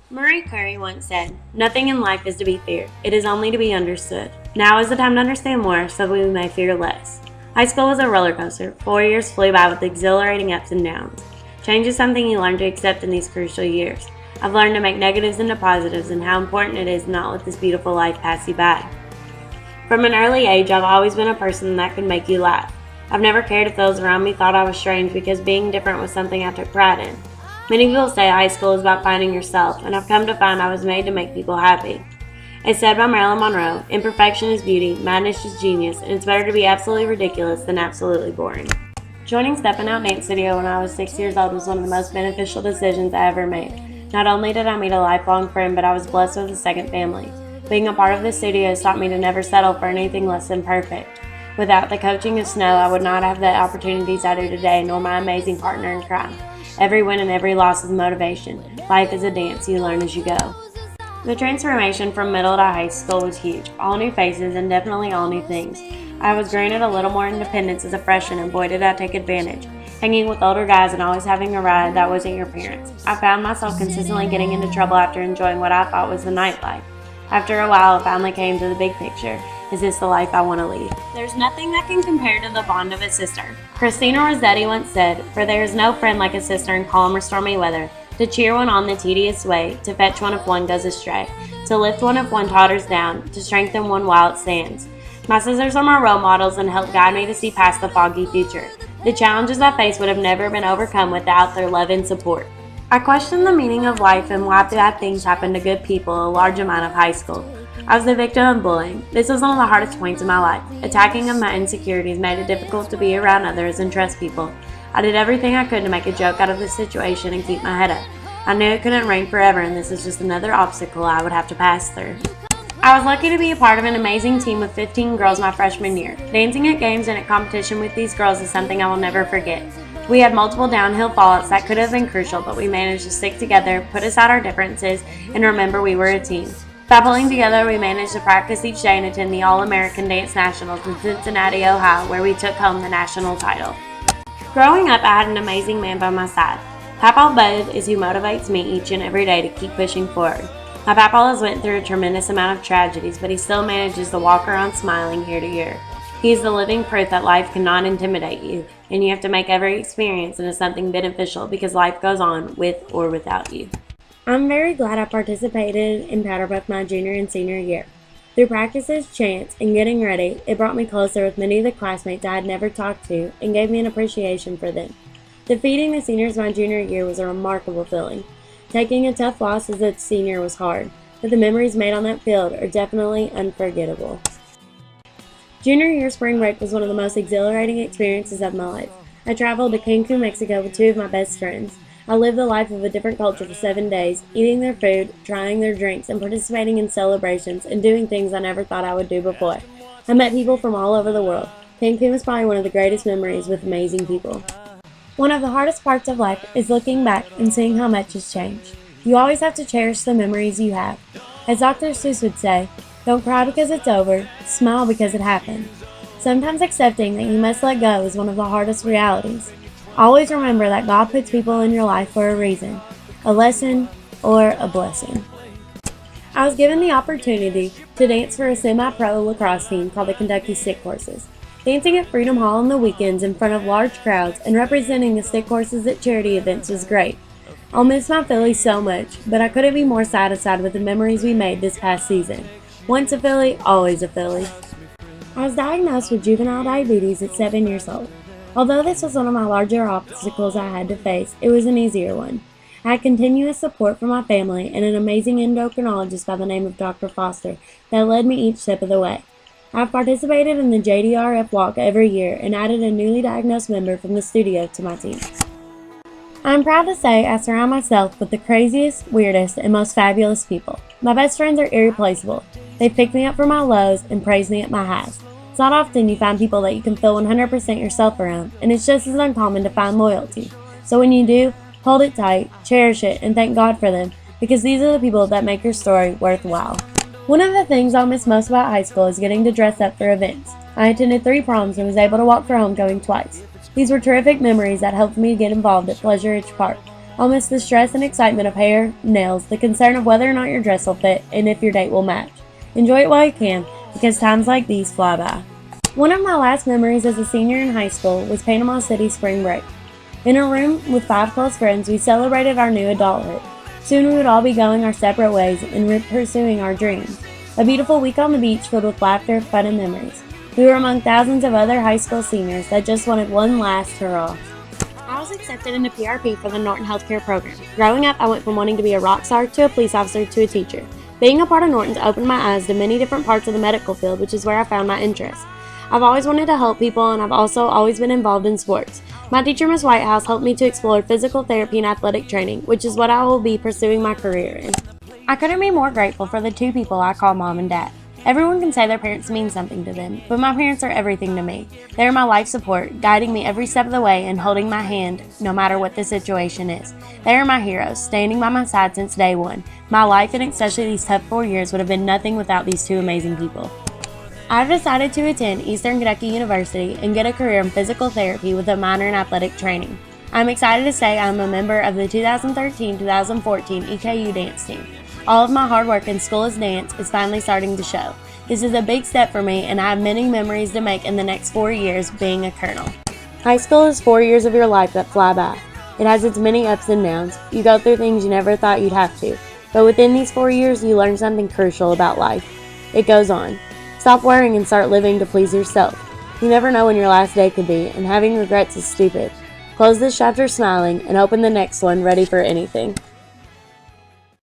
Marie Curie once said, "Nothing in life is to be feared, it is only to be understood. Now is the time to understand more so we may fear less." High school was a roller coaster. 4 years flew by with exhilarating ups and downs. Change is something you learn to accept in these crucial years. I've learned to make negatives into positives and how important it is to not let this beautiful life pass you by. From an early age, I've always been a person that could make you laugh. I've never cared if those around me thought I was strange because being different was something I took pride in. Many people say high school is about finding yourself, and I've come to find I was made to make people happy. As said by Marilyn Monroe, imperfection is beauty, madness is genius, and it's better to be absolutely ridiculous than absolutely boring. Joining Steppin' Out Dance Studio when I was 6 years old was one of the most beneficial decisions I ever made. Not only did I meet a lifelong friend, but I was blessed with a second family. Being a part of this studio has taught me to never settle for anything less than perfect. Without the coaching of Snow, I would not have the opportunities I do today, nor my amazing partner in crime. Every win and every loss is motivation. Life is a dance, you learn as you go. The transformation from middle to high school was huge. All new faces and definitely all new things. I was granted a little more independence as a freshman, and boy did I take advantage. Hanging with older guys and always having a ride that wasn't your parents. I found myself consistently getting into trouble after enjoying what I thought was the nightlife. After a while, it finally came to the big picture. Is this the life I want to lead? There's nothing that can compare to the bond of a sister. Christina Rossetti once said, "For there is no friend like a sister in calm or stormy weather, to cheer one on the tedious way, to fetch one if one goes astray, to lift one if one totters down, to strengthen one while it stands." My sisters are my role models and help guide me to see past the foggy future. The challenges I face would have never been overcome without their love and support. I questioned the meaning of life and why bad things happen to good people a large amount of high school. I was the victim of bullying. This was one of the hardest points in my life. Attacking of my insecurities made it difficult to be around others and trust people. I did everything I could to make a joke out of the situation and keep my head up. I knew it couldn't rain forever and this was just another obstacle I would have to pass through. I was lucky to be a part of an amazing team of 15 girls my freshman year. Dancing at games and at competition with these girls is something I will never forget. We had multiple downhill fallouts that could have been crucial, but we managed to stick together, put aside our differences, and remember we were a team. By pulling together, we managed to practice each day and attend the All-American Dance Nationals in Cincinnati, Ohio, where we took home the national title. Growing up, I had an amazing man by my side. Papa Bud is who motivates me each and every day to keep pushing forward. My papa has went through a tremendous amount of tragedies, but he still manages to walk around smiling year to year. He is the living proof that life cannot intimidate you, and you have to make every experience into something beneficial because life goes on with or without you. I'm very glad I participated in Powder Puff my junior and senior year. Through practices, chants, and getting ready, it brought me closer with many of the classmates I had never talked to and gave me an appreciation for them. Defeating the seniors my junior year was a remarkable feeling. Taking a tough loss as a senior was hard, but the memories made on that field are definitely unforgettable. Junior year spring break was one of the most exhilarating experiences of my life. I traveled to Cancun, Mexico with two of my best friends. I lived the life of a different culture for 7 days, eating their food, trying their drinks, and participating in celebrations and doing things I never thought I would do before. I met people from all over the world. Cancun was probably one of the greatest memories with amazing people. One of the hardest parts of life is looking back and seeing how much has changed. You always have to cherish the memories you have. As Dr. Seuss would say, don't cry because it's over, smile because it happened. Sometimes accepting that you must let go is one of the hardest realities. Always remember that God puts people in your life for a reason, a lesson, or a blessing. I was given the opportunity to dance for a semi-pro lacrosse team called the Kentucky Stick Horses. Dancing at Freedom Hall on the weekends in front of large crowds and representing the Stick Horses at charity events was great. I'll miss my Phillies so much, but I couldn't be more satisfied with the memories we made this past season. Once a Philly, always a Philly. I was diagnosed with juvenile diabetes at 7 years old. Although this was one of my larger obstacles I had to face, it was an easier one. I had continuous support from my family and an amazing endocrinologist by the name of Dr. Foster that led me each step of the way. I've participated in the JDRF walk every year and added a newly diagnosed member from the studio to my team. I'm proud to say I surround myself with the craziest, weirdest, and most fabulous people. My best friends are irreplaceable. They pick me up for my lows and praise me at my highs. It's not often you find people that you can feel 100% yourself around, and it's just as uncommon to find loyalty. So when you do, hold it tight, cherish it, and thank God for them, because these are the people that make your story worthwhile. One of the things I'll miss most about high school is getting to dress up for events. I attended 3 proms and was able to walk for homecoming twice. These were terrific memories that helped me get involved at Pleasure Ridge Park. I'll miss the stress and excitement of hair, nails, the concern of whether or not your dress will fit, and if your date will match. Enjoy it while you can, because times like these fly by. One of my last memories as a senior in high school was Panama City spring break. In a room with 5 close friends, we celebrated our new adulthood. Soon we would all be going our separate ways and pursuing our dreams. A beautiful week on the beach filled with laughter, fun, and memories. We were among thousands of other high school seniors that just wanted one last hurrah. I was accepted into PRP for the Norton Healthcare program. Growing up, I went from wanting to be a rock star to a police officer to a teacher. Being a part of Norton's opened my eyes to many different parts of the medical field, which is where I found my interest. I've always wanted to help people, and I've also always been involved in sports. My teacher, Ms. Whitehouse, helped me to explore physical therapy and athletic training, which is what I will be pursuing my career in. I couldn't be more grateful for the 2 people I call Mom and Dad. Everyone can say their parents mean something to them, but my parents are everything to me. They are my life support, guiding me every step of the way and holding my hand no matter what the situation is. They are my heroes, standing by my side since day one. My life, and especially these tough 4 years, would have been nothing without these 2 amazing people. I've decided to attend Eastern Kentucky University and get a career in physical therapy with a minor in athletic training. I'm excited to say I'm a member of the 2013-2014 EKU dance team. All of my hard work in school as dance is finally starting to show. This is a big step for me, and I have many memories to make in the next 4 years being a colonel. High school is 4 years of your life that fly by. It has its many ups and downs. You go through things you never thought you'd have to. But within these 4 years, you learn something crucial about life. It goes on. Stop worrying and start living to please yourself. You never know when your last day could be, and having regrets is stupid. Close this chapter smiling and open the next one ready for anything.